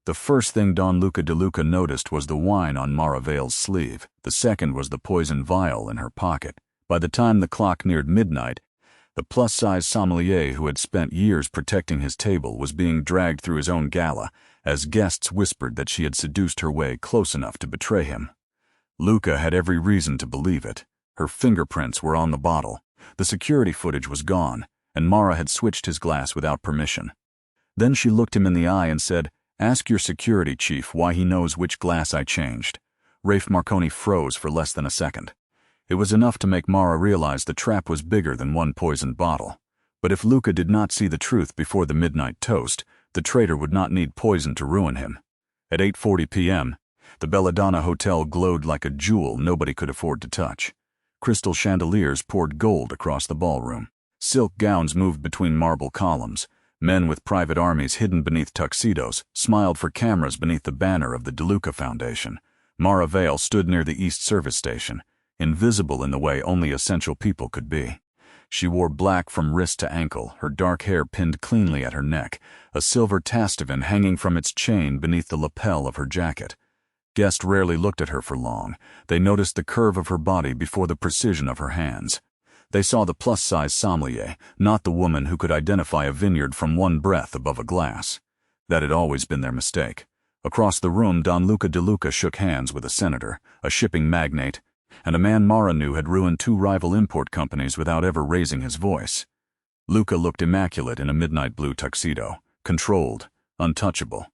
The first thing Don Luca DeLuca noticed was the wine on Mara Vale's sleeve. The second was the poison vial in her pocket. By the time the clock neared midnight, the plus-size sommelier who had spent years protecting his table was being dragged through his own gala as guests whispered that she had seduced her way close enough to betray him. Luca had every reason to believe it. Her fingerprints were on the bottle. The security footage was gone, and Mara had switched his glass without permission. Then she looked him in the eye and said, "Ask your security chief why he knows which glass I changed." Rafe Marconi froze for less than a second. It was enough to make Mara realize the trap was bigger than one poisoned bottle. But if Luca did not see the truth before the midnight toast, the traitor would not need poison to ruin him. At 8:40 p.m., the Belladonna Hotel glowed like a jewel nobody could afford to touch. Crystal chandeliers poured gold across the ballroom. Silk gowns moved between marble columns. Men with private armies hidden beneath tuxedos smiled for cameras beneath the banner of the DeLuca Foundation. Mara Vale stood near the East Service Station, invisible in the way only essential people could be. She wore black from wrist to ankle, her dark hair pinned cleanly at her neck, a silver Tastavan hanging from its chain beneath the lapel of her jacket. Guests rarely looked at her for long. They noticed the curve of her body before the precision of her hands. They saw the plus-size sommelier, not the woman who could identify a vineyard from one breath above a glass. That had always been their mistake. Across the room, Don Luca DeLuca shook hands with a senator, a shipping magnate, and a man Mara knew had ruined two rival import companies without ever raising his voice. Luca looked immaculate in a midnight blue tuxedo, controlled, untouchable.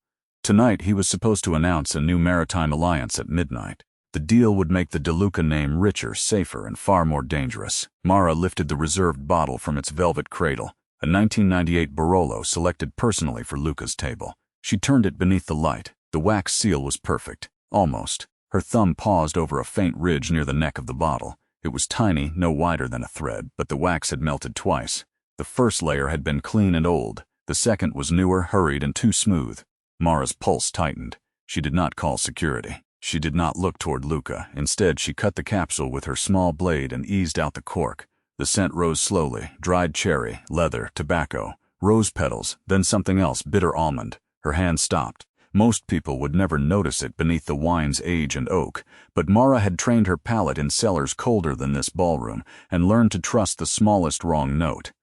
Tonight he was supposed to announce a new maritime alliance at midnight. The deal would make the DeLuca name richer, safer, and far more dangerous. Mara lifted the reserved bottle from its velvet cradle, a 1998 Barolo selected personally for Luca's table. She turned it beneath the light. The wax seal was perfect. Almost. Her thumb paused over a faint ridge near the neck of the bottle. It was tiny, no wider than a thread, but the wax had melted twice. The first layer had been clean and old. The second was newer, hurried, and too smooth. Mara's pulse tightened. She did not call security. She did not look toward Luca. Instead, she cut the capsule with her small blade and eased out the cork. The scent rose slowly: dried cherry, leather, tobacco, rose petals, then something else, bitter almond. Her hand stopped. Most people would never notice it beneath the wine's age and oak, but Mara had trained her palate in cellars colder than this ballroom and learned to trust the smallest wrong note.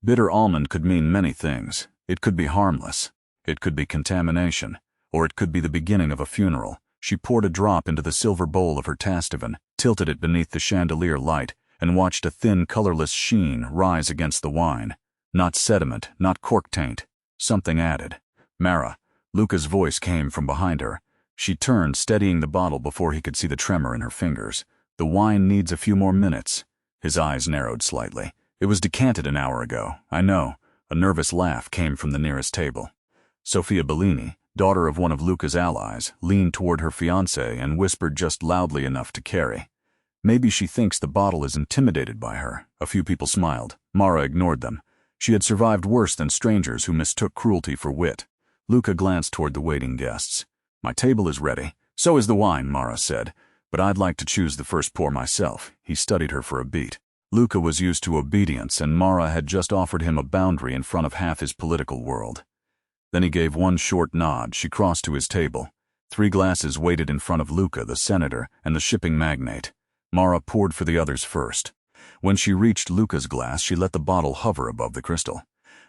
Bitter almond could mean many things. It could be harmless. It could be contamination. Or it could be the beginning of a funeral. She poured a drop into the silver bowl of her Tastavan, tilted it beneath the chandelier light, and watched a thin, colorless sheen rise against the wine. Not sediment, not cork taint. Something added. "Mara." Luca's voice came from behind her. She turned, steadying the bottle before he could see the tremor in her fingers. "The wine needs a few more minutes." His eyes narrowed slightly. "It was decanted an hour ago. I know." A nervous laugh came from the nearest table. Sophia Bellini, daughter of one of Luca's allies, leaned toward her fiancé and whispered just loudly enough to carry. "Maybe she thinks the bottle is intimidated by her." A few people smiled. Mara ignored them. She had survived worse than strangers who mistook cruelty for wit. Luca glanced toward the waiting guests. "My table is ready." "So is the wine," Mara said. "But I'd like to choose the first pour myself." He studied her for a beat. Luca was used to obedience, and Mara had just offered him a boundary in front of half his political world. Then he gave one short nod. She crossed to his table. 3 glasses waited in front of Luca, the senator, and the shipping magnate. Mara poured for the others first. When she reached Luca's glass, she let the bottle hover above the crystal.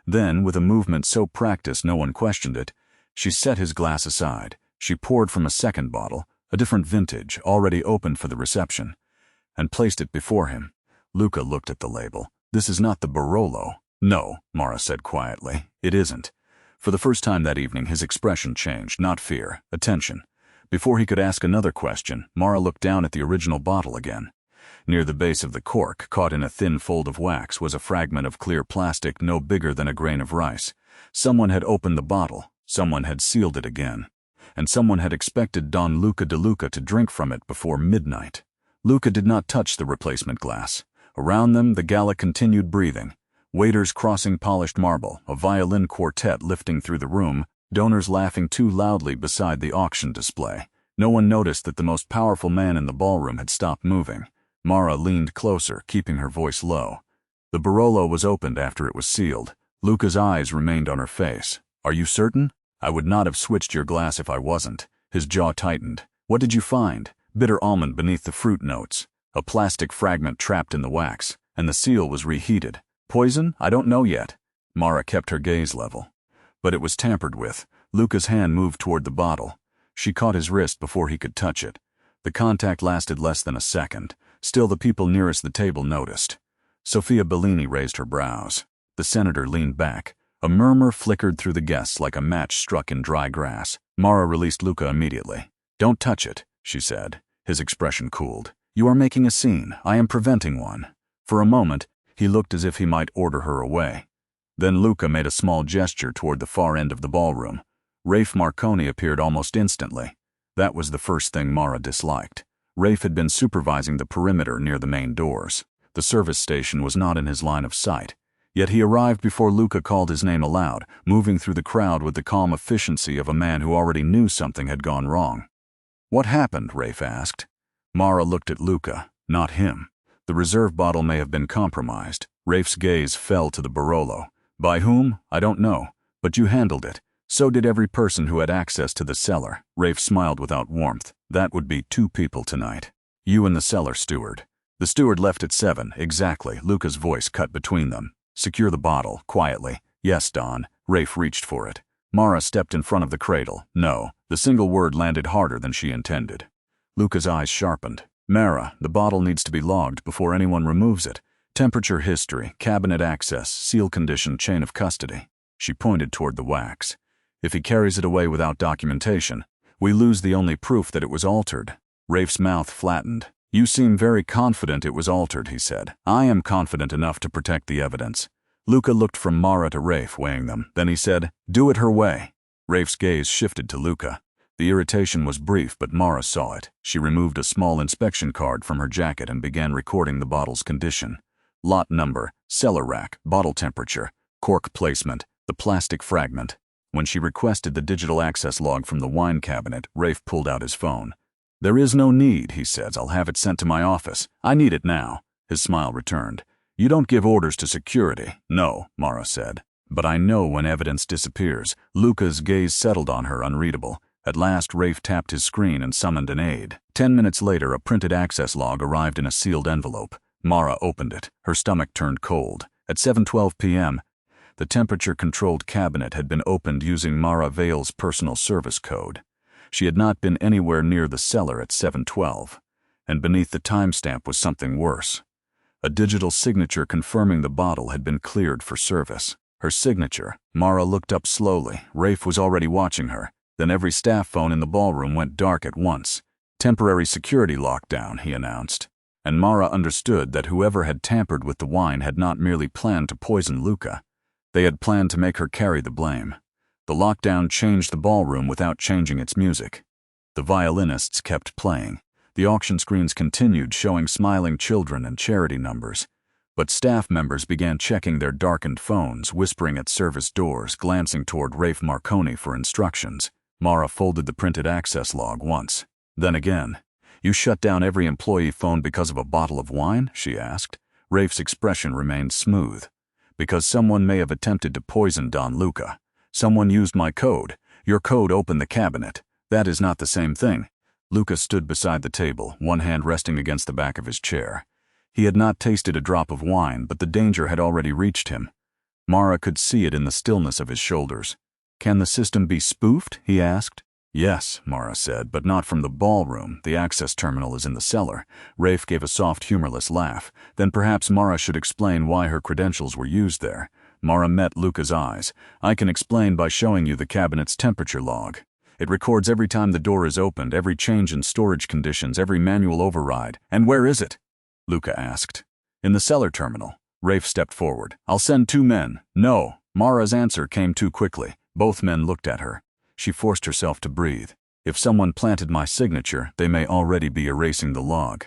Then, with a movement so practiced no one questioned it, she set his glass aside. She poured from a second bottle, a different vintage, already opened for the reception, and placed it before him. Luca looked at the label. "This is not the Barolo." "No," Mara said quietly. "It isn't." For the first time that evening, his expression changed, not fear, attention. Before he could ask another question, Mara looked down at the original bottle again. Near the base of the cork, caught in a thin fold of wax, was a fragment of clear plastic no bigger than a grain of rice. Someone had opened the bottle, someone had sealed it again, and someone had expected Don Luca DeLuca to drink from it before midnight. Luca did not touch the replacement glass. Around them, the gala continued breathing. Waiters crossing polished marble, a violin quartet lifting through the room, donors laughing too loudly beside the auction display. No one noticed that the most powerful man in the ballroom had stopped moving. Mara leaned closer, keeping her voice low. The Barolo was opened after it was sealed. Luca's eyes remained on her face. "Are you certain?" I would not have switched your glass if I wasn't. His jaw tightened. What did you find? Bitter almond beneath the fruit notes. A plastic fragment trapped in the wax, and the seal was reheated. Poison? I don't know yet. Mara kept her gaze level. But it was tampered with. Luca's hand moved toward the bottle. She caught his wrist before he could touch it. The contact lasted less than a second. Still, the people nearest the table noticed. Sophia Bellini raised her brows. The senator leaned back. A murmur flickered through the guests like a match struck in dry grass. Mara released Luca immediately. Don't touch it, she said. His expression cooled. You are making a scene. I am preventing one. For a moment, he looked as if he might order her away. Then Luca made a small gesture toward the far end of the ballroom. Rafe Marconi appeared almost instantly. That was the first thing Mara disliked. Rafe had been supervising the perimeter near the main doors. The service station was not in his line of sight. Yet he arrived before Luca called his name aloud, moving through the crowd with the calm efficiency of a man who already knew something had gone wrong. What happened? Rafe asked. Mara looked at Luca, not him. The reserve bottle may have been compromised. Rafe's gaze fell to the Barolo. By whom? I don't know. But you handled it. So did every person who had access to the cellar. Rafe smiled without warmth. That would be 2 people tonight. You and the cellar steward. The steward left at 7, exactly. Luca's voice cut between them. Secure the bottle, quietly. Yes, Don. Rafe reached for it. Mara stepped in front of the cradle. No. The single word landed harder than she intended. Luca's eyes sharpened. Mara, the bottle needs to be logged before anyone removes it. Temperature history, cabinet access, seal condition, chain of custody. She pointed toward the wax. If he carries it away without documentation, we lose the only proof that it was altered. Rafe's mouth flattened. You seem very confident it was altered, he said. I am confident enough to protect the evidence. Luca looked from Mara to Rafe, weighing them. Then he said, do it her way. Rafe's gaze shifted to Luca. The irritation was brief, but Mara saw it. She removed a small inspection card from her jacket and began recording the bottle's condition. Lot number, cellar rack, bottle temperature, cork placement, the plastic fragment. When she requested the digital access log from the wine cabinet, Rafe pulled out his phone. There is no need, he said. I'll have it sent to my office. I need it now. His smile returned. You don't give orders to security. No, Mara said. But I know when evidence disappears. Luca's gaze settled on her, unreadable. At last, Rafe tapped his screen and summoned an aide. 10 minutes later, a printed access log arrived in a sealed envelope. Mara opened it. Her stomach turned cold. At 7:12 p.m., the temperature-controlled cabinet had been opened using Mara Vale's personal service code. She had not been anywhere near the cellar at 7:12, and beneath the timestamp was something worse. A digital signature confirming the bottle had been cleared for service. Her signature. Mara looked up slowly. Rafe was already watching her. Then every staff phone in the ballroom went dark at once. Temporary security lockdown, he announced. And Mara understood that whoever had tampered with the wine had not merely planned to poison Luca. They had planned to make her carry the blame. The lockdown changed the ballroom without changing its music. The violinists kept playing. The auction screens continued, showing smiling children and charity numbers. But staff members began checking their darkened phones, whispering at service doors, glancing toward Rafe Marconi for instructions. Mara folded the printed access log once. Then again. You shut down every employee phone because of a bottle of wine? She asked. Rafe's expression remained smooth. Because someone may have attempted to poison Don Luca. Someone used my code. Your code opened the cabinet. That is not the same thing. Luca stood beside the table, one hand resting against the back of his chair. He had not tasted a drop of wine, but the danger had already reached him. Mara could see it in the stillness of his shoulders. Can the system be spoofed? He asked. Yes, Mara said, but not from the ballroom. The access terminal is in the cellar. Rafe gave a soft, humorless laugh. Then perhaps Mara should explain why her credentials were used there. Mara met Luca's eyes. I can explain by showing you the cabinet's temperature log. It records every time the door is opened, every change in storage conditions, every manual override. And where is it? Luca asked. In the cellar terminal. Rafe stepped forward. I'll send 2 men. No. Mara's answer came too quickly. Both men looked at her. She forced herself to breathe. If someone planted my signature, they may already be erasing the log.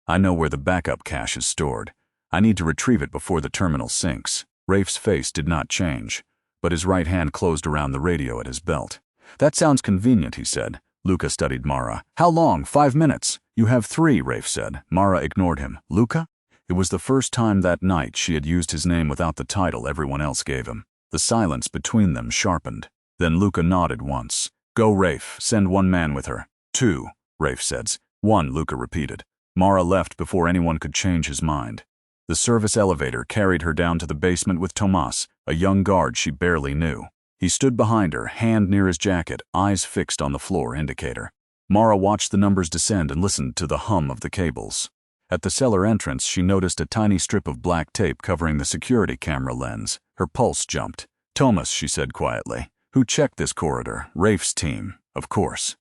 I know where the backup cache is stored. I need to retrieve it before the terminal sinks. Rafe's face did not change, but his right hand closed around the radio at his belt. That sounds convenient, he said. Luca studied Mara. How long? 5 minutes. You have 3, Rafe said. Mara ignored him. Luca? It was the first time that night she had used his name without the title everyone else gave him. The silence between them sharpened. Then Luca nodded once. "Go, Rafe. Send one man with her." "Two," Rafe said. "One," Luca repeated. Mara left before anyone could change his mind. The service elevator carried her down to the basement with Tomas, a young guard she barely knew. He stood behind her, hand near his jacket, eyes fixed on the floor indicator. Mara watched the numbers descend and listened to the hum of the cables. At the cellar entrance, she noticed a tiny strip of black tape covering the security camera lens. Her pulse jumped. "Tomas," she said quietly. "Who checked this corridor?" "Rafe's team, of course."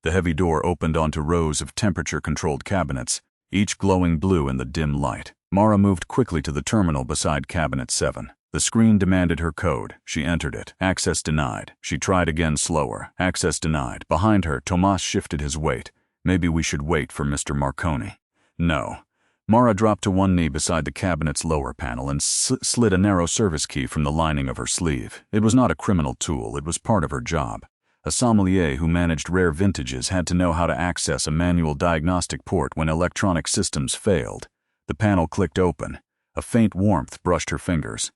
The heavy door opened onto rows of temperature-controlled cabinets, each glowing blue in the dim light. Mara moved quickly to the terminal beside Cabinet 7. The screen demanded her code. She entered it. Access denied. She tried again slower. Access denied. Behind her, Tomas shifted his weight. "Maybe we should wait for Mr. Marconi." "No." Mara dropped to one knee beside the cabinet's lower panel and slid a narrow service key from the lining of her sleeve. It was not a criminal tool. It was part of her job. A sommelier who managed rare vintages had to know how to access a manual diagnostic port when electronic systems failed. The panel clicked open. A faint warmth brushed her fingers.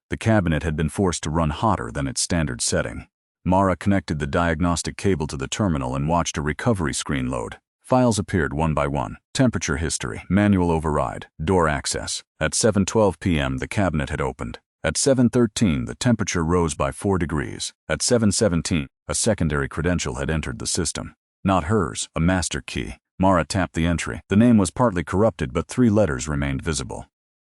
The cabinet had been forced to run hotter than its standard setting. Mara connected the diagnostic cable to the terminal and watched a recovery screen load. Files appeared one by one. Temperature history, manual override, door access. At 7:12 p.m., the cabinet had opened. At 7:13, the temperature rose by 4 degrees. At 7:17, a secondary credential had entered the system. Not hers, a master key. Mara tapped the entry. The name was partly corrupted, but 3 letters remained visible.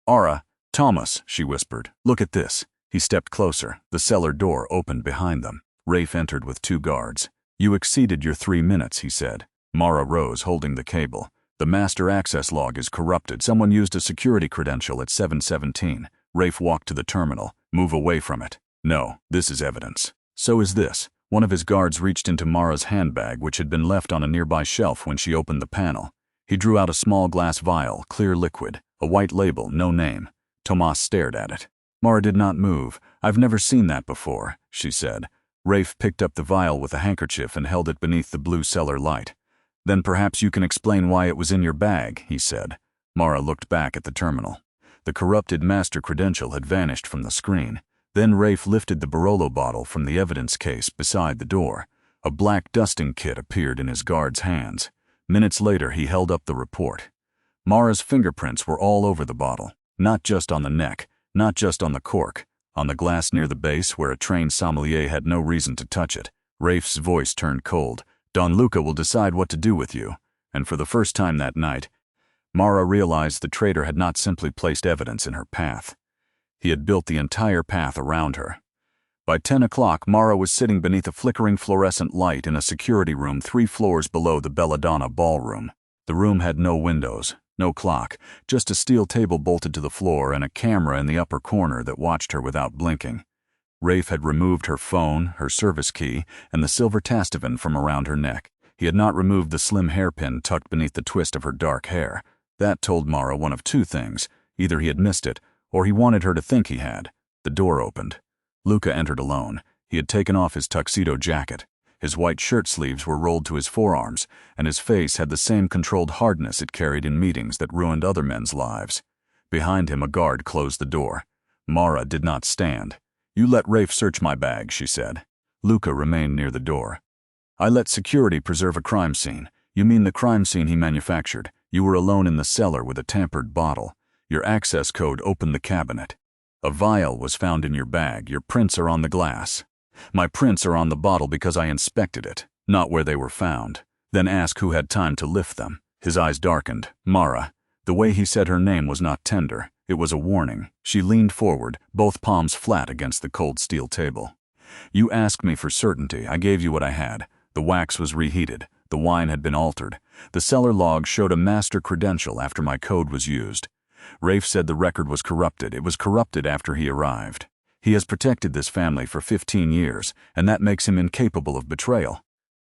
"Ara, Thomas," she whispered. "Look at this." He stepped closer. The cellar door opened behind them. Rafe entered with 2 guards. "You exceeded your 3 minutes," he said. Mara rose, holding the cable. "The master access log is corrupted. Someone used a security credential at 7:17. Rafe walked to the terminal. "Move away from it." "No, this is evidence." "So is this." One of his guards reached into Mara's handbag, which had been left on a nearby shelf when she opened the panel. He drew out a small glass vial, clear liquid, a white label, no name. Tomas stared at it. Mara did not move. "I've never seen that before," she said. Rafe picked up the vial with a handkerchief and held it beneath the blue cellar light. "Then perhaps you can explain why it was in your bag," he said. Mara looked back at the terminal. The corrupted master credential had vanished from the screen. Then Rafe lifted the Barolo bottle from the evidence case beside the door. A black dusting kit appeared in his guard's hands. Minutes later, he held up the report. Mara's fingerprints were all over the bottle, not just on the neck, not just on the cork, on the glass near the base where a trained sommelier had no reason to touch it. Rafe's voice turned cold. "Don Luca will decide what to do with you." And for the first time that night, Mara realized the traitor had not simply placed evidence in her path. He had built the entire path around her. By 10 o'clock, Mara was sitting beneath a flickering fluorescent light in a security room 3 floors below the Belladonna ballroom. The room had no windows, no clock, just a steel table bolted to the floor and a camera in the upper corner that watched her without blinking. Rafe had removed her phone, her service key, and the silver Tastavan from around her neck. He had not removed the slim hairpin tucked beneath the twist of her dark hair. That told Mara one of 2 things. Either he had missed it, or he wanted her to think he had. The door opened. Luca entered alone. He had taken off his tuxedo jacket. His white shirt sleeves were rolled to his forearms, and his face had the same controlled hardness it carried in meetings that ruined other men's lives. Behind him, a guard closed the door. Mara did not stand. "You let Rafe search my bag," she said. Luca remained near the door. "I let security preserve a crime scene." "You mean the crime scene he manufactured? You were alone in the cellar with a tampered bottle. Your access code opened the cabinet. A vial was found in your bag. Your prints are on the glass." "My prints are on the bottle because I inspected it, not where they were found." "Then ask who had time to lift them." His eyes darkened. "Mara." The way he said her name was not tender. It was a warning. She leaned forward, both palms flat against the cold steel table. "You asked me for certainty. I gave you what I had. The wax was reheated. The wine had been altered. The cellar log showed a master credential after my code was used. Rafe said the record was corrupted. It was corrupted after he arrived. He has protected this family for 15 years, and that makes him incapable of betrayal."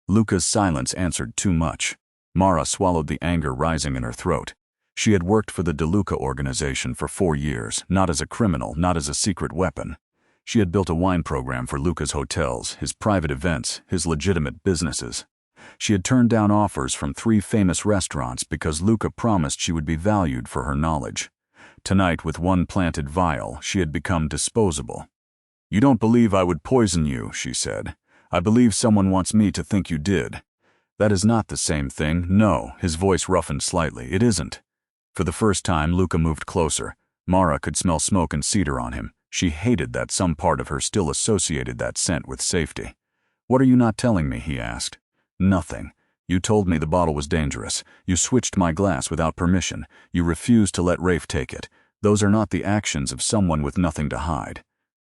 Luca's silence answered too much. Mara swallowed the anger rising in her throat. She had worked for the DeLuca organization for 4 years, not as a criminal, not as a secret weapon. She had built a wine program for Luca's hotels, his private events, his legitimate businesses. She had turned down offers from 3 famous restaurants because Luca promised she would be valued for her knowledge. Tonight, with one planted vial, she had become disposable. "You don't believe I would poison you," she said. I believe someone wants me to think you did. That is not the same thing, no. His voice roughened slightly. It isn't. For the first time, Luca moved closer. Mara could smell smoke and cedar on him. She hated that some part of her still associated that scent with safety. What are you not telling me, he asked. Nothing. You told me the bottle was dangerous. You switched my glass without permission. You refused to let Rafe take it. Those are not the actions of someone with nothing to hide.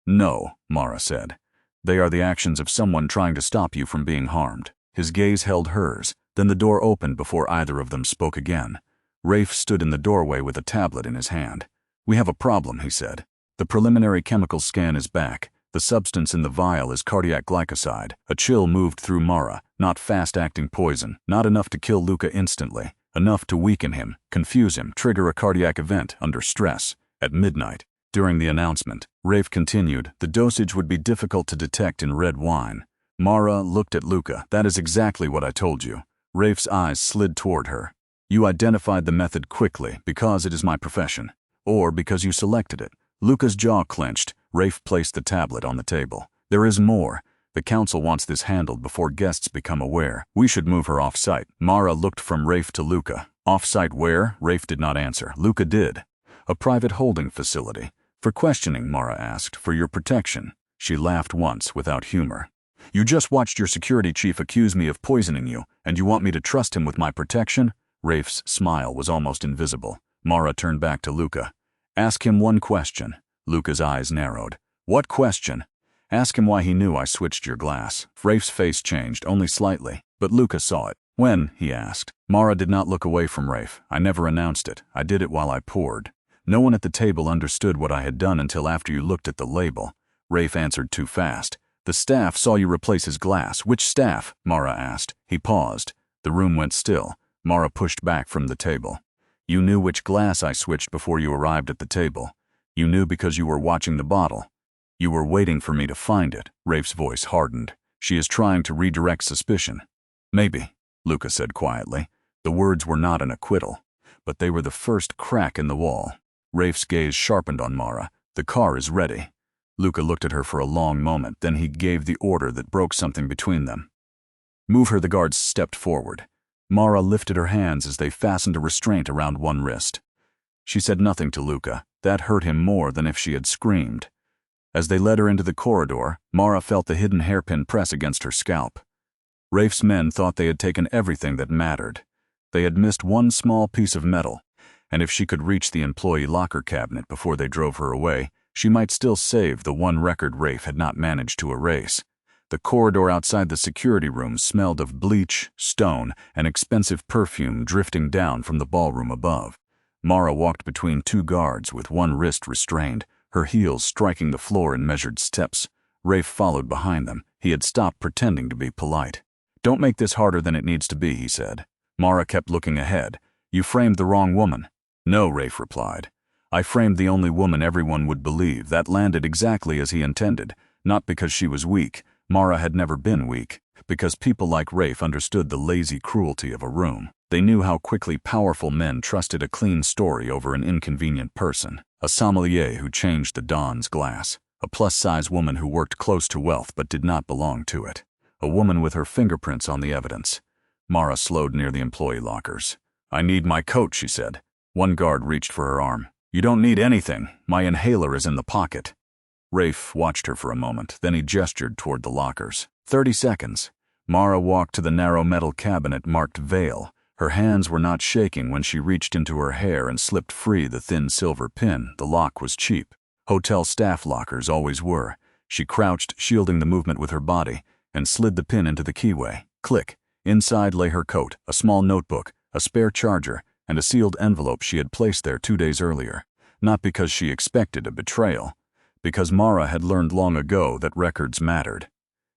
No, Mara said. They are the actions of someone trying to stop you from being harmed. His gaze held hers. Then the door opened before either of them spoke again. Rafe stood in the doorway with a tablet in his hand. We have a problem, he said. The preliminary chemical scan is back. The substance in the vial is cardiac glycoside. A chill moved through Mara, not fast-acting poison, not enough to kill Luca instantly, enough to weaken him, confuse him, trigger a cardiac event under stress. At midnight, during the announcement, Rafe continued, the dosage would be difficult to detect in red wine. Mara looked at Luca. That is exactly what I told you. Rafe's eyes slid toward her. You identified the method quickly because it is my profession, or because you selected it. Luca's jaw clenched. Rafe placed the tablet on the table. There is more. The council wants this handled before guests become aware. We should move her off-site. Mara looked from Rafe to Luca. Off-site where? Rafe did not answer. Luca did. A private holding facility. For questioning, Mara asked. For your protection. She laughed once without humor. You just watched your security chief accuse me of poisoning you, and you want me to trust him with my protection? Rafe's smile was almost invisible. Mara turned back to Luca. Ask him one question. Luca's eyes narrowed. What question? Ask him why he knew I switched your glass. Rafe's face changed, only slightly, but Luca saw it. When? He asked. Mara did not look away from Rafe. I never announced it. I did it while I poured. No one at the table understood what I had done until after you looked at the label. Rafe answered too fast. The staff saw you replace his glass. Which staff? Mara asked. He paused. The room went still. Mara pushed back from the table. You knew which glass I switched before you arrived at the table. You knew because you were watching the bottle. You were waiting for me to find it. Rafe's voice hardened. She is trying to redirect suspicion. Maybe, Luca said quietly. The words were not an acquittal, but they were the first crack in the wall. Rafe's gaze sharpened on Mara. The car is ready. Luca looked at her for a long moment, then he gave the order that broke something between them. Move her. The guards stepped forward. Mara lifted her hands as they fastened a restraint around one wrist. She said nothing to Luca. That hurt him more than if she had screamed. As they led her into the corridor, Mara felt the hidden hairpin press against her scalp. Rafe's men thought they had taken everything that mattered. They had missed one small piece of metal, and if she could reach the employee locker cabinet before they drove her away, she might still save the one record Rafe had not managed to erase. The corridor outside the security room smelled of bleach, stone, and expensive perfume drifting down from the ballroom above. Mara walked between two guards with one wrist restrained, her heels striking the floor in measured steps. Rafe followed behind them. He had stopped pretending to be polite. Don't make this harder than it needs to be, he said. Mara kept looking ahead. You framed the wrong woman. No, Rafe replied. I framed the only woman everyone would believe. That landed exactly as he intended, not because she was weak. Mara had never been weak, because people like Rafe understood the lazy cruelty of a room. They knew how quickly powerful men trusted a clean story over an inconvenient person. A sommelier who changed the Don's glass. A plus-size woman who worked close to wealth but did not belong to it. A woman with her fingerprints on the evidence. Mara slowed near the employee lockers. I need my coat, she said. One guard reached for her arm. You don't need anything. My inhaler is in the pocket. Rafe watched her for a moment, then he gestured toward the lockers. 30 seconds. Mara walked to the narrow metal cabinet marked Veil. Her hands were not shaking when she reached into her hair and slipped free the thin silver pin. The lock was cheap. Hotel staff lockers always were. She crouched, shielding the movement with her body, and slid the pin into the keyway. Click. Inside lay her coat, a small notebook, a spare charger, and a sealed envelope she had placed there 2 days earlier. Not because she expected a betrayal, because Mara had learned long ago that records mattered.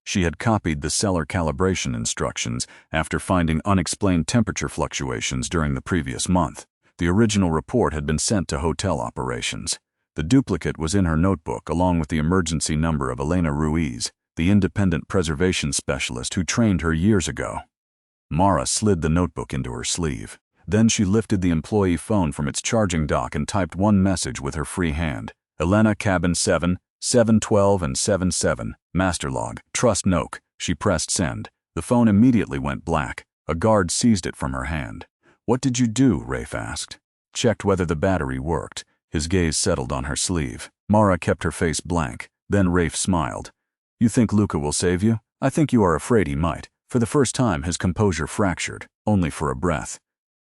She had copied the cellar calibration instructions after finding unexplained temperature fluctuations during the previous month. The original report had been sent to hotel operations. The duplicate was in her notebook along with the emergency number of Elena Ruiz, the independent preservation specialist who trained her years ago. Mara slid the notebook into her sleeve. Then she lifted the employee phone from its charging dock and typed one message with her free hand. Elena, cabin 7, 712 and 77, master log, trust Noak. She pressed send. The phone immediately went black. A guard seized it from her hand. "What did you do?" Rafe asked. "Checked whether the battery worked." His gaze settled on her sleeve. Mara kept her face blank. Then Rafe smiled. "You think Luca will save you? I think you are afraid he might." For the first time, his composure fractured, only for a breath.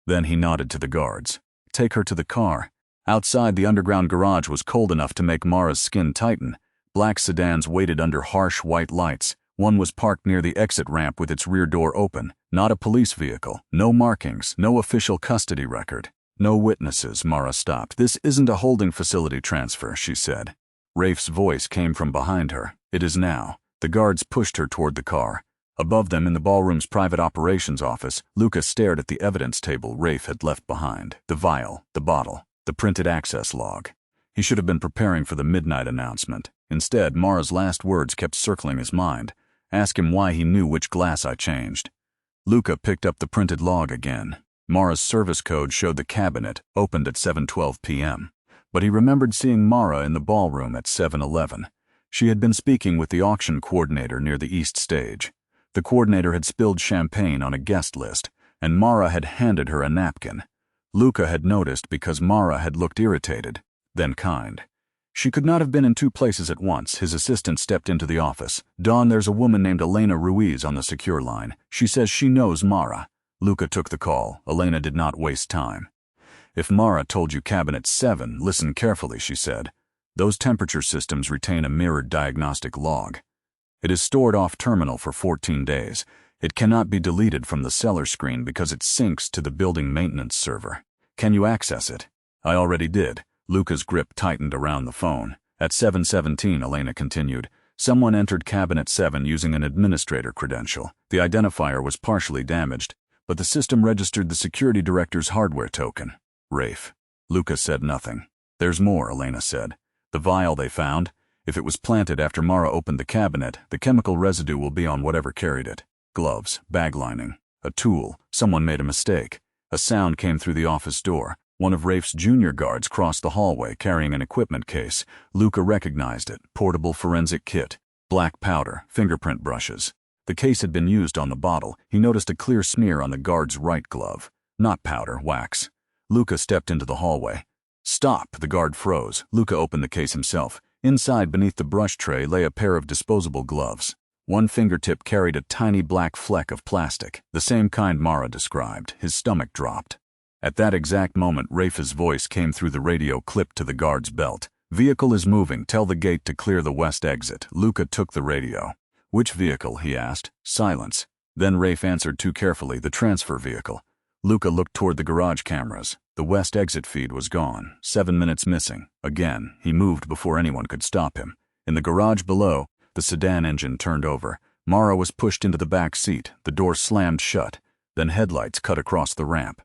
Then he nodded to the guards. "Take her to the car." Outside, the underground garage was cold enough to make Mara's skin tighten. Black sedans waited under harsh white lights. One was parked near the exit ramp with its rear door open. Not a police vehicle. No markings. No official custody record. No witnesses. Mara stopped. "This isn't a holding facility transfer," she said. Rafe's voice came from behind her. "It is now." The guards pushed her toward the car. Above them, in the ballroom's private operations office, Lucas stared at the evidence table Rafe had left behind. The vial, the bottle, the printed access log. He should have been preparing for the midnight announcement. Instead, Mara's last words kept circling his mind. "Ask him why he knew which glass I changed." Luca picked up the printed log again. Mara's service code showed the cabinet opened at 7:12 p.m. But he remembered seeing Mara in the ballroom at 7:11. She had been speaking with the auction coordinator near the east stage. The coordinator had spilled champagne on a guest list, and Mara had handed her a napkin. Luca had noticed because Mara had looked irritated, then kind. She could not have been in two places at once. His assistant stepped into the office. "Dawn, there's a woman named Elena Ruiz on the secure line. She says she knows Mara." Luca took the call. Elena did not waste time. "If Mara told you cabinet 7, listen carefully," she said. "Those temperature systems retain a mirrored diagnostic log. It is stored off-terminal for 14 days. It cannot be deleted from the cellar screen because it syncs to the building maintenance server. Can you access it?" "I already did." Luca's grip tightened around the phone. At 7:17, Elena continued, "Someone entered cabinet 7 using an administrator credential. The identifier was partially damaged, but the system registered the security director's hardware token." "Rafe." Luca said nothing. "There's more," Elena said. "The vial they found. If it was planted after Mara opened the cabinet, the chemical residue will be on whatever carried it. Gloves, bag lining, a tool. Someone made a mistake." A sound came through the office door. One of Rafe's junior guards crossed the hallway carrying an equipment case. Luca recognized it. Portable forensic kit. Black powder, fingerprint brushes. The case had been used on the bottle. He noticed a clear smear on the guard's right glove. Not powder, wax. Luca stepped into the hallway. "Stop!" The guard froze. Luca opened the case himself. Inside, beneath the brush tray, lay a pair of disposable gloves. One fingertip carried a tiny black fleck of plastic, the same kind Mara described. His stomach dropped. At that exact moment, Rafe's voice came through the radio clipped to the guard's belt. "Vehicle is moving. Tell the gate to clear the west exit." Luca took the radio. "Which vehicle?" he asked. Silence. Then Rafe answered too carefully, "The transfer vehicle." Luca looked toward the garage cameras. The west exit feed was gone. 7 minutes missing. Again, he moved before anyone could stop him. In the garage below, the sedan engine turned over. Mara was pushed into the back seat. The door slammed shut. Then headlights cut across the ramp.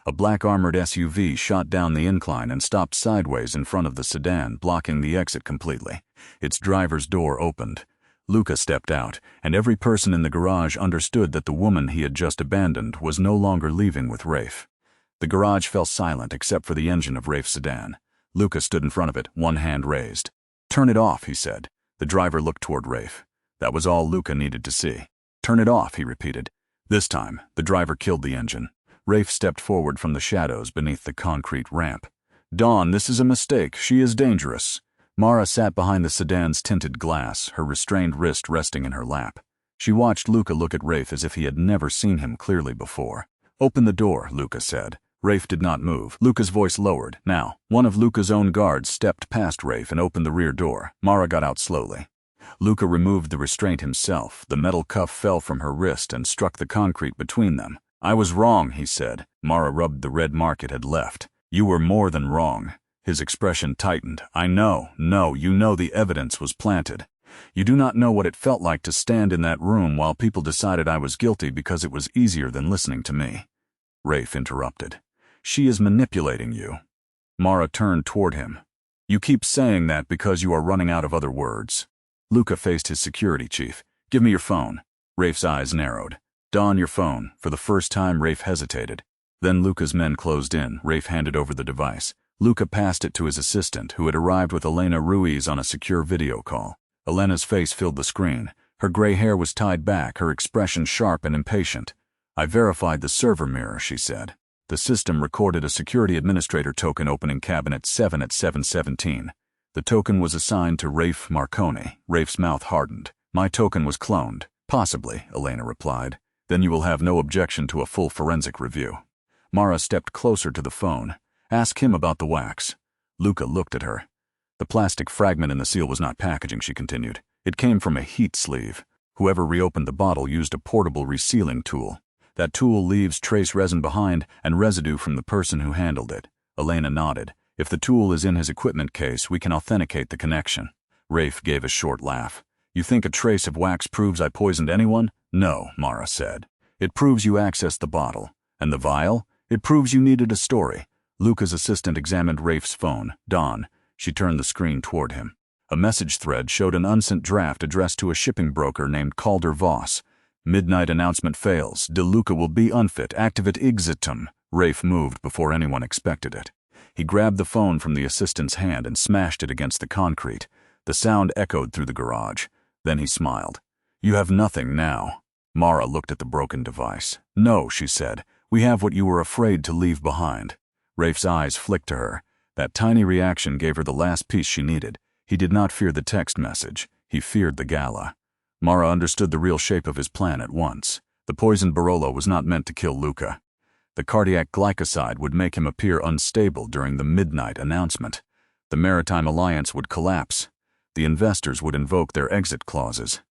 A black armored SUV shot down the incline and stopped sideways in front of the sedan, blocking the exit completely. Its driver's door opened. Luca stepped out, and every person in the garage understood that the woman he had just abandoned was no longer leaving with Rafe. The garage fell silent except for the engine of Rafe's sedan. Luca stood in front of it, one hand raised. "Turn it off," he said. The driver looked toward Rafe. That was all Luca needed to see. "Turn it off," he repeated. This time, the driver killed the engine. Rafe stepped forward from the shadows beneath the concrete ramp. "Dawn, this is a mistake. She is dangerous." Mara sat behind the sedan's tinted glass, her restrained wrist resting in her lap. She watched Luca look at Rafe as if he had never seen him clearly before. "Open the door," Luca said. Rafe did not move. Luca's voice lowered. Now, one of Luca's own guards stepped past Rafe and opened the rear door. Mara got out slowly. Luca removed the restraint himself. The metal cuff fell from her wrist and struck the concrete between them. "I was wrong," he said. Mara rubbed the red mark it had left. "You were more than wrong." His expression tightened. "I know. No, you know the evidence was planted. You do not know what it felt like to stand in that room while people decided I was guilty because it was easier than listening to me." Rafe interrupted. "She is manipulating you." Mara turned toward him. "You keep saying that because you are running out of other words." Luca faced his security chief. "Give me your phone." Rafe's eyes narrowed. "Don, your phone." For the first time, Rafe hesitated. Then Luca's men closed in. Rafe handed over the device. Luca passed it to his assistant, who had arrived with Elena Ruiz on a secure video call. Elena's face filled the screen. Her gray hair was tied back, her expression sharp and impatient. "I verified the server mirror," she said. "The system recorded a security administrator token opening cabinet 7 at 7:17. The token was assigned to Rafe Marconi." Rafe's mouth hardened. "My token was cloned." "Possibly," Elena replied. "Then you will have no objection to a full forensic review." Mara stepped closer to the phone. "Ask him about the wax." Luca looked at her. "The plastic fragment in the seal was not packaging," she continued. "It came from a heat sleeve. Whoever reopened the bottle used a portable resealing tool. That tool leaves trace resin behind and residue from the person who handled it." Elena nodded. "If the tool is in his equipment case, we can authenticate the connection." Rafe gave a short laugh. "You think a trace of wax proves I poisoned anyone?" "No," Mara said. "It proves you accessed the bottle. And the vial? It proves you needed a story." Luca's assistant examined Rafe's phone. "Don." She turned the screen toward him. A message thread showed an unsent draft addressed to a shipping broker named Calder Voss. "Midnight announcement fails. De Luca will be unfit. Activate exitum." Rafe moved before anyone expected it. He grabbed the phone from the assistant's hand and smashed it against the concrete. The sound echoed through the garage. Then he smiled. "You have nothing now." Mara looked at the broken device. "No," she said. "We have what you were afraid to leave behind." Rafe's eyes flicked to her. That tiny reaction gave her the last piece she needed. He did not fear the text message. He feared the Gala. Mara understood the real shape of his plan at once. The poisoned Barolo was not meant to kill Luca. The cardiac glycoside would make him appear unstable during the midnight announcement. The Maritime Alliance would collapse. The investors would invoke their exit clauses.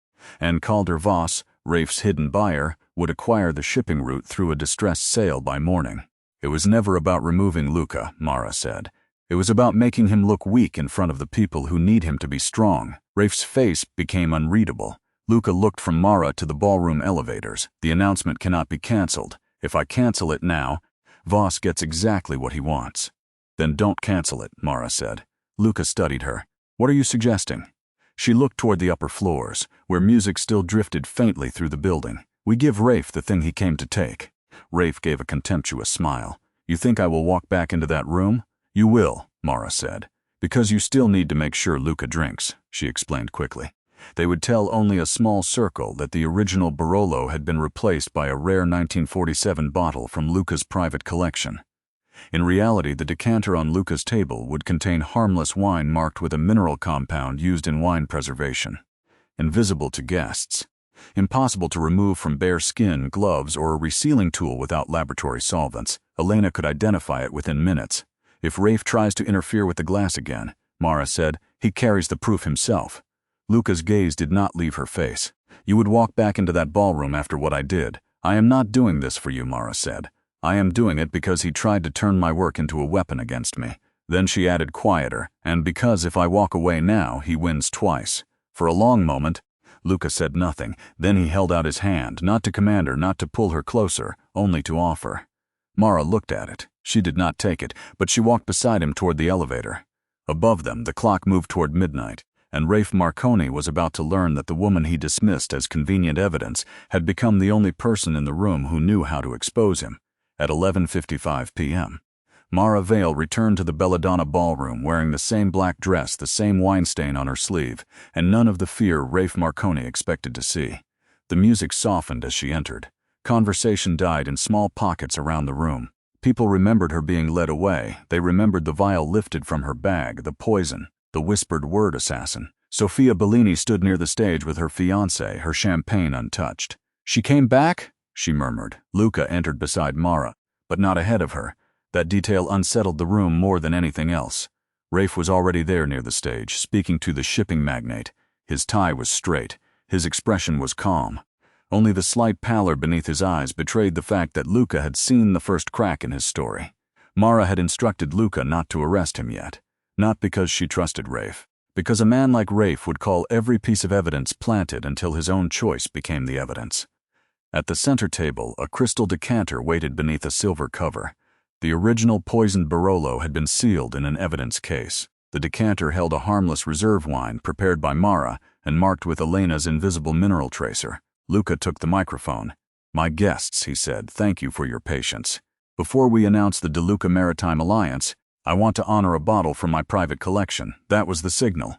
And Calder Voss, Rafe's hidden buyer, would acquire the shipping route through a distressed sale by morning. "It was never about removing Luca," Mara said. "It was about making him look weak in front of the people who need him to be strong." Rafe's face became unreadable. Luca looked from Mara to the ballroom elevators. "The announcement cannot be cancelled. If I cancel it now, Voss gets exactly what he wants." "Then don't cancel it," Mara said. Luca studied her. "What are you suggesting?" She looked toward the upper floors, where music still drifted faintly through the building. "We give Rafe the thing he came to take." Rafe gave a contemptuous smile. "You think I will walk back into that room?" "You will," Mara said. "Because you still need to make sure Luca drinks," she explained quickly. They would tell only a small circle that the original Barolo had been replaced by a rare 1947 bottle from Luca's private collection. In reality, the decanter on Luca's table would contain harmless wine marked with a mineral compound used in wine preservation. Invisible to guests. Impossible to remove from bare skin, gloves, or a resealing tool without laboratory solvents. Elena could identify it within minutes. "If Rafe tries to interfere with the glass again," Mara said, "he carries the proof himself." Luca's gaze did not leave her face. "You would walk back into that ballroom after what I did. I am not doing this for you," Mara said. "I am doing it because he tried to turn my work into a weapon against me." Then she added quieter, "And because if I walk away now, he wins twice." For a long moment, Luca said nothing. Then he held out his hand, not to command her, not to pull her closer, only to offer. Mara looked at it. She did not take it, but she walked beside him toward the elevator. Above them, the clock moved toward midnight, and Rafe Marconi was about to learn that the woman he dismissed as convenient evidence had become the only person in the room who knew how to expose him. At 11:55 p.m., Mara Vale returned to the Belladonna ballroom wearing the same black dress, the same wine stain on her sleeve, and none of the fear Rafe Marconi expected to see. The music softened as she entered. Conversation died in small pockets around the room. People remembered her being led away. They remembered the vial lifted from her bag, the poison, the whispered word assassin. Sophia Bellini stood near the stage with her fiancé, her champagne untouched. "She came back?" she murmured. Luca entered beside Mara, but not ahead of her. That detail unsettled the room more than anything else. Rafe was already there near the stage, speaking to the shipping magnate. His tie was straight. His expression was calm. Only the slight pallor beneath his eyes betrayed the fact that Luca had seen the first crack in his story. Mara had instructed Luca not to arrest him yet. Not because she trusted Rafe. Because a man like Rafe would call every piece of evidence planted until his own choice became the evidence. At the center table, a crystal decanter waited beneath a silver cover. The original poisoned Barolo had been sealed in an evidence case. The decanter held a harmless reserve wine prepared by Mara and marked with Elena's invisible mineral tracer. Luca took the microphone. "My guests," he said, "thank you for your patience. Before we announce the De Luca Maritime Alliance, I want to honor a bottle from my private collection." That was the signal.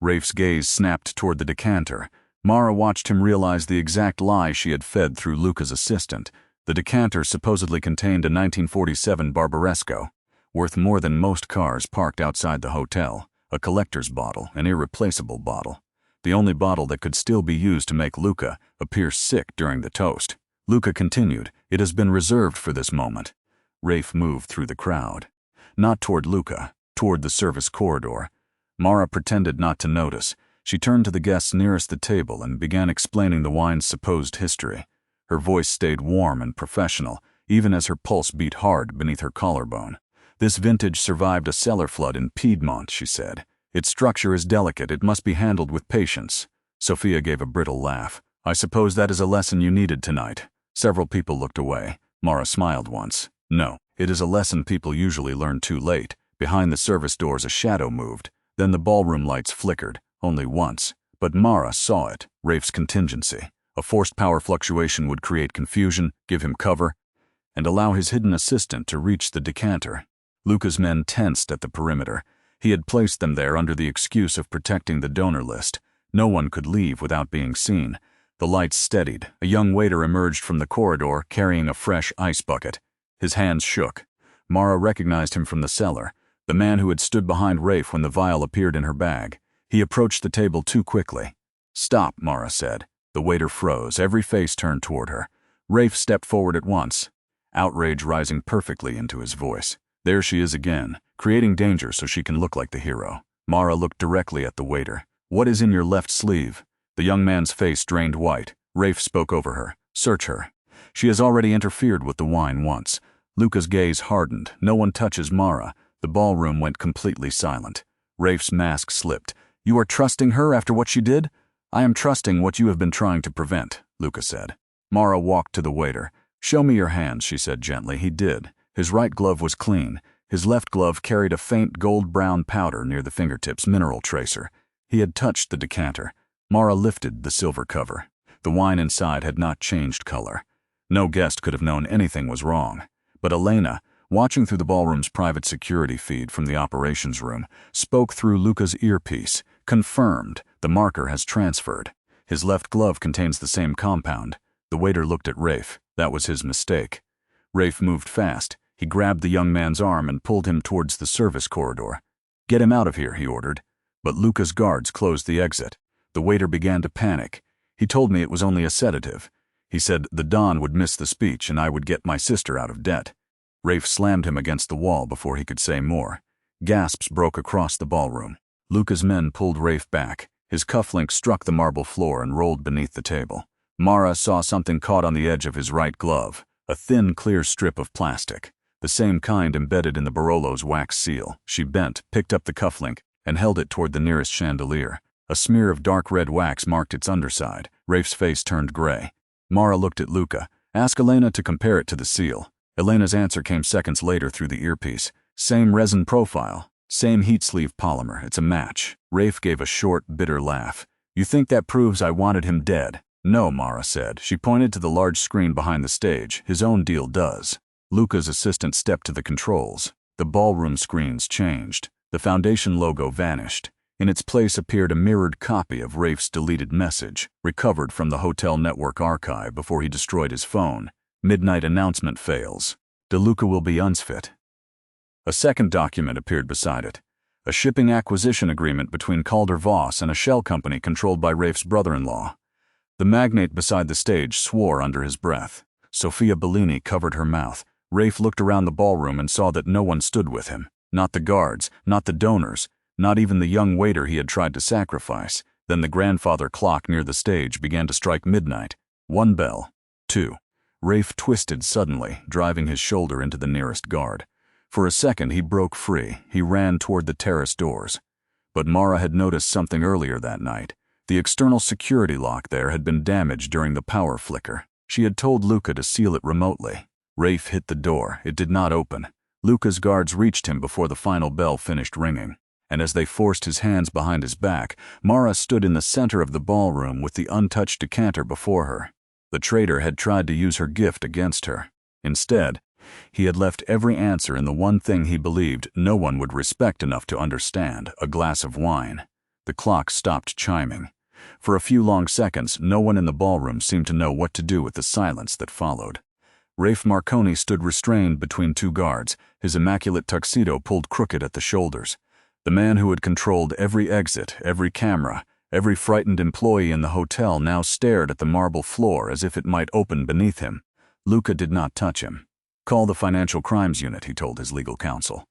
Rafe's gaze snapped toward the decanter. Mara watched him realize the exact lie she had fed through Luca's assistant. The decanter supposedly contained a 1947 Barbaresco, worth more than most cars parked outside the hotel, a collector's bottle, an irreplaceable bottle. The only bottle that could still be used to make Luca appear sick during the toast. Luca continued, "It has been reserved for this moment." Rafe moved through the crowd. Not toward Luca, toward the service corridor. Mara pretended not to notice. She turned to the guests nearest the table and began explaining the wine's supposed history. Her voice stayed warm and professional, even as her pulse beat hard beneath her collarbone. "This vintage survived a cellar flood in Piedmont," she said. "Its structure is delicate. It must be handled with patience." Sophia gave a brittle laugh. "I suppose that is a lesson you needed tonight." Several people looked away. Mara smiled once. "No, it is a lesson people usually learn too late." Behind the service doors a shadow moved. Then the ballroom lights flickered, only once. But Mara saw it, Rafe's contingency. A forced power fluctuation would create confusion, give him cover, and allow his hidden assistant to reach the decanter. Luca's men tensed at the perimeter. He had placed them there under the excuse of protecting the donor list. No one could leave without being seen. The lights steadied. A young waiter emerged from the corridor carrying a fresh ice bucket. His hands shook. Mara recognized him from the cellar, the man who had stood behind Rafe when the vial appeared in her bag. He approached the table too quickly. "Stop," Mara said. The waiter froze, every face turned toward her. Rafe stepped forward at once, outrage rising perfectly into his voice. "There she is again, creating danger so she can look like the hero." Mara looked directly at the waiter. "What is in your left sleeve?" The young man's face drained white. Rafe spoke over her. "Search her. She has already interfered with the wine once." Luca's gaze hardened. No one touches Mara. The ballroom went completely silent. Rafe's mask slipped. "You are trusting her after what she did?" "I am trusting what you have been trying to prevent," Luca said. Mara walked to the waiter. "Show me your hands," she said gently. He did. His right glove was clean. His left glove carried a faint gold-brown powder near the fingertips, mineral tracer. He had touched the decanter. Mara lifted the silver cover. The wine inside had not changed color. No guest could have known anything was wrong. But Elena, watching through the ballroom's private security feed from the operations room, spoke through Luca's earpiece. "Confirmed. The marker has transferred. His left glove contains the same compound." The waiter looked at Rafe. That was his mistake. Rafe moved fast. He grabbed the young man's arm and pulled him towards the service corridor. "Get him out of here," he ordered. But Luca's guards closed the exit. The waiter began to panic. "He told me it was only a sedative. He said the Don would miss the speech and I would get my sister out of debt." Rafe slammed him against the wall before he could say more. Gasps broke across the ballroom. Luca's men pulled Rafe back. His cufflink struck the marble floor and rolled beneath the table. Mara saw something caught on the edge of his right glove, a thin, clear strip of plastic, the same kind embedded in the Barolo's wax seal. She bent, picked up the cufflink, and held it toward the nearest chandelier. A smear of dark red wax marked its underside. Rafe's face turned gray. Mara looked at Luca. "Ask Elena to compare it to the seal." Elena's answer came seconds later through the earpiece. "Same resin profile, same heat sleeve polymer. It's a match." Rafe gave a short, bitter laugh. "You think that proves I wanted him dead?" "No," Mara said. She pointed to the large screen behind the stage. "His own deal does." Luca's assistant stepped to the controls. The ballroom screens changed. The Foundation logo vanished. In its place appeared a mirrored copy of Rafe's deleted message, recovered from the hotel network archive before he destroyed his phone. "Midnight announcement fails. DeLuca will be unfit." A second document appeared beside it. A shipping acquisition agreement between Calder Voss and a shell company controlled by Rafe's brother-in-law. The magnate beside the stage swore under his breath. Sophia Bellini covered her mouth. Rafe looked around the ballroom and saw that no one stood with him. Not the guards, not the donors, not even the young waiter he had tried to sacrifice. Then the grandfather clock near the stage began to strike midnight. 1 bell. 2. Rafe twisted suddenly, driving his shoulder into the nearest guard. For a second he broke free. He ran toward the terrace doors. But Mara had noticed something earlier that night. The external security lock there had been damaged during the power flicker. She had told Luca to seal it remotely. Rafe hit the door. It did not open. Luca's guards reached him before the final bell finished ringing. And as they forced his hands behind his back, Mara stood in the center of the ballroom with the untouched decanter before her. The traitor had tried to use her gift against her. Instead, he had left every answer in the one thing he believed no one would respect enough to understand: a glass of wine. The clock stopped chiming. For a few long seconds, no one in the ballroom seemed to know what to do with the silence that followed. Rafe Marconi stood restrained between two guards, his immaculate tuxedo pulled crooked at the shoulders. The man who had controlled every exit, every camera, every frightened employee in the hotel now stared at the marble floor as if it might open beneath him. Luca did not touch him. "Call the Financial Crimes Unit," he told his legal counsel.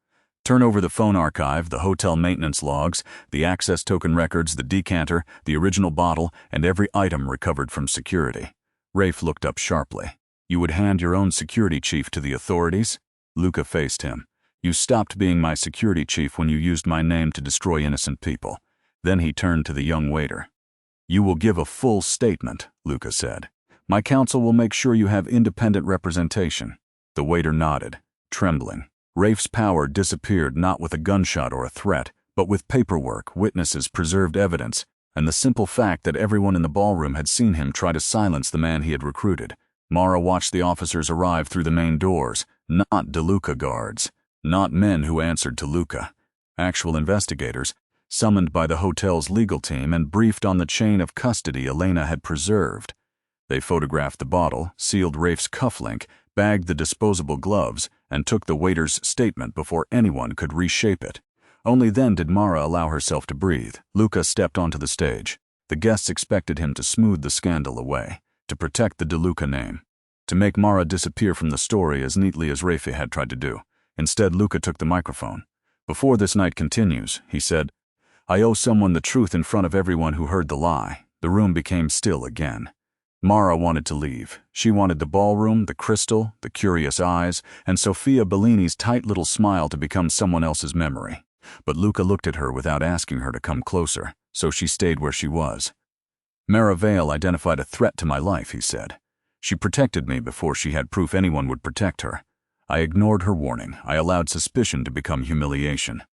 "Turn over the phone archive, the hotel maintenance logs, the access token records, the decanter, the original bottle, and every item recovered from security." Rafe looked up sharply. "You would hand your own security chief to the authorities?" Luca faced him. "You stopped being my security chief when you used my name to destroy innocent people." Then he turned to the young waiter. "You will give a full statement," Luca said. "My counsel will make sure you have independent representation." The waiter nodded, trembling. Rafe's power disappeared not with a gunshot or a threat, but with paperwork, witnesses, preserved evidence, and the simple fact that everyone in the ballroom had seen him try to silence the man he had recruited. Mara watched the officers arrive through the main doors, not DeLuca guards, not men who answered to Luca. Actual investigators, summoned by the hotel's legal team and briefed on the chain of custody Elena had preserved. They photographed the bottle, sealed Rafe's cufflink, bagged the disposable gloves, and took the waiter's statement before anyone could reshape it. Only then did Mara allow herself to breathe. Luca stepped onto the stage. The guests expected him to smooth the scandal away, to protect the DeLuca name, to make Mara disappear from the story as neatly as Rafe had tried to do. Instead, Luca took the microphone. "Before this night continues," he said, "I owe someone the truth in front of everyone who heard the lie." The room became still again. Mara wanted to leave. She wanted the ballroom, the crystal, the curious eyes, and Sofia Bellini's tight little smile to become someone else's memory. But Luca looked at her without asking her to come closer, so she stayed where she was. "Mara Vale identified a threat to my life," he said. "She protected me before she had proof anyone would protect her. I ignored her warning. I allowed suspicion to become humiliation.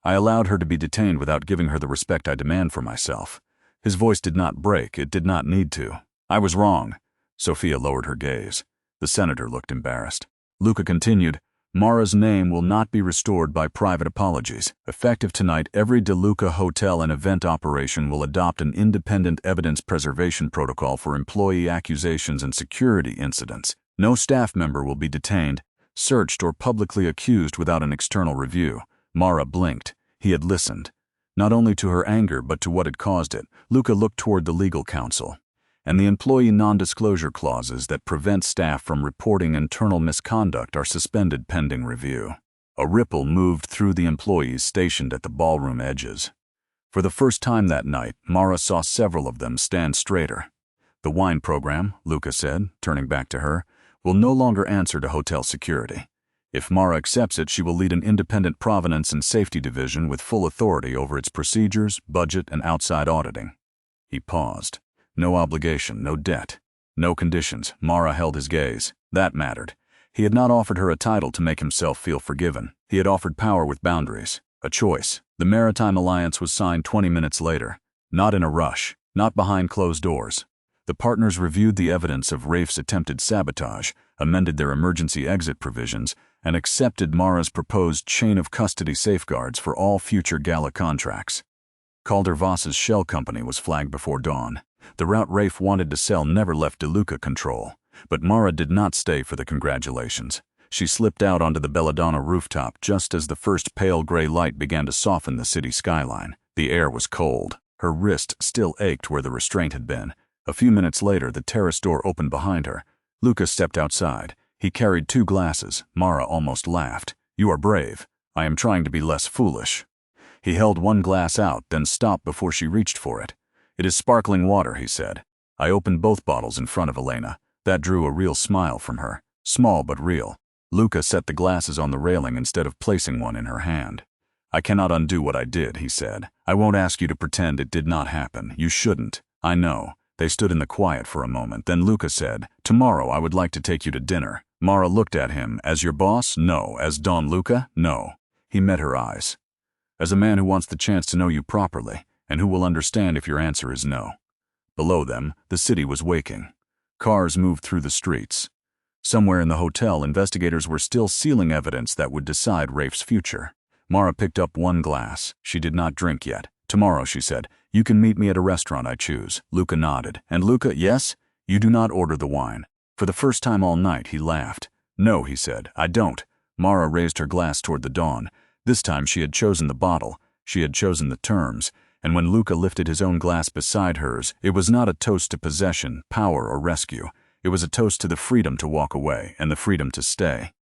I allowed her to be detained without giving her the respect I demand for myself." His voice did not break. It did not need to. "I was wrong." Sofia lowered her gaze. The senator looked embarrassed. Luca continued, "Mara's name will not be restored by private apologies. Effective tonight, every DeLuca hotel and event operation will adopt an independent evidence preservation protocol for employee accusations and security incidents. No staff member will be detained, searched, or publicly accused without an external review." Mara blinked. He had listened. Not only to her anger, but to what had caused it. Luca looked toward the legal counsel. "And the employee non-disclosure clauses that prevent staff from reporting internal misconduct are suspended pending review." A ripple moved through the employees stationed at the ballroom edges. For the first time that night, Mara saw several of them stand straighter. "The wine program," Luca said, turning back to her, "will no longer answer to hotel security. If Mara accepts it, she will lead an independent provenance and safety division with full authority over its procedures, budget, and outside auditing." He paused. No obligation, no debt, no conditions. Mara held his gaze. That mattered. He had not offered her a title to make himself feel forgiven. He had offered power with boundaries, a choice. The Maritime Alliance was signed 20 minutes later. Not in a rush, not behind closed doors. The partners reviewed the evidence of Rafe's attempted sabotage, amended their emergency exit provisions, and accepted Mara's proposed chain of custody safeguards for all future Gala contracts. Calder Voss's shell company was flagged before dawn. The route Rafe wanted to sell never left DeLuca control, but Mara did not stay for the congratulations. She slipped out onto the Belladonna rooftop just as the first pale gray light began to soften the city skyline. The air was cold. Her wrist still ached where the restraint had been. A few minutes later, the terrace door opened behind her. Luca stepped outside. He carried 2 glasses. Mara almost laughed. "You are brave. I am trying to be less foolish." He held one glass out, then stopped before she reached for it. "It is sparkling water," he said. I opened both bottles in front of Elena. That drew a real smile from her. Small but real. Luca set the glasses on the railing instead of placing one in her hand. "I cannot undo what I did," he said. "I won't ask you to pretend it did not happen. You shouldn't. I know." They stood in the quiet for a moment. Then Luca said, "Tomorrow I would like to take you to dinner." Mara looked at him. "As your boss? No. As Don Luca? No." He met her eyes. "As a man who wants the chance to know you properly, and who will understand if your answer is no." Below them, the city was waking. Cars moved through the streets. Somewhere in the hotel, investigators were still sealing evidence that would decide Rafe's future. Mara picked up one glass. She did not drink yet. Tomorrow, she said. You can meet me at a restaurant I choose. Luca nodded. And Luca, yes? You do not order the wine. For the first time all night, he laughed. No, he said, I don't. Mara raised her glass toward the dawn. This time she had chosen the bottle. She had chosen the terms. And when Luca lifted his own glass beside hers, it was not a toast to possession, power, or rescue. It was a toast to the freedom to walk away and the freedom to stay.